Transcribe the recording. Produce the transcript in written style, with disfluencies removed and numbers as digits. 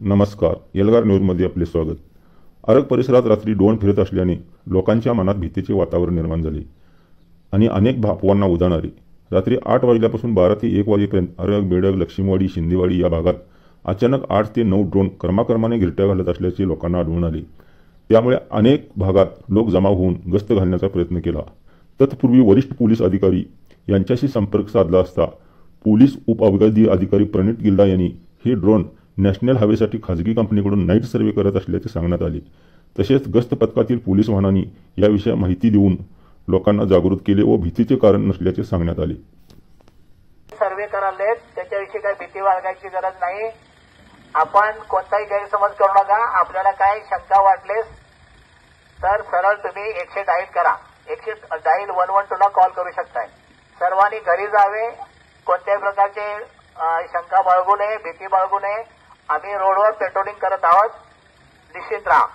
नमस्कार. एल्गार न्यूजमध्ये आपले स्वागत. आरग परिसरात रात्री ड्रोन फिरत असल्याने लोकांच्या मनात भीतीचे वातावरण निर्माण झाले आणि अनेक अफवांना उधाण आले. रात्री 8 वाजल्यापासून 12 ते 1 वाजेपर्यंत आरग, बेडग, लक्ष्मीवाडी, शिंदेवाडी या भागात अचानक 8 ते 9 ड्रोन क्रमाक्रमाने गिरट्या घालत असल्याचे लोकांना आढळून आले. त्यामुळे अनेक भागात लोक जमा होऊन गस्त घालण्याचा प्रयत्न केला. तत्पूर्वी वरिष्ठ पोलीस अधिकारी यांच्याशी संपर्क साधला असता पोलीस उपअबकारी अधिकारी प्रणित गिल्डा यांनी हे ड्रोन नॅशनल हायवेसाठी खाजगी कंपनीकडून नाईट सर्वे करत असल्याचे सांगण्यात आले. तसेच गस्त पथकातील पोलीस वाहनांनी याविषयी माहिती देऊन लोकांना जागृत केले व भीतीचे कारण नसल्याचे सांगण्यात आले. सर्वे करायला त्याच्याविषयी काही भीती बाळगायची गरज नाही. आपण कोणताही गैरसमज करू नका. आपल्याला काय शंका वाटलेस तर सरळ तुम्ही 100 डायल करा. 100 डायल 112 ला कॉल करू शकताय. सर्वांनी घरी जावे. कोणत्याही प्रकारचे शंका बाळगू नये, भीती बाळगू नये. आम्ही रोडवर पेट्रोलिंग करत आहोत. निश्चित राहा.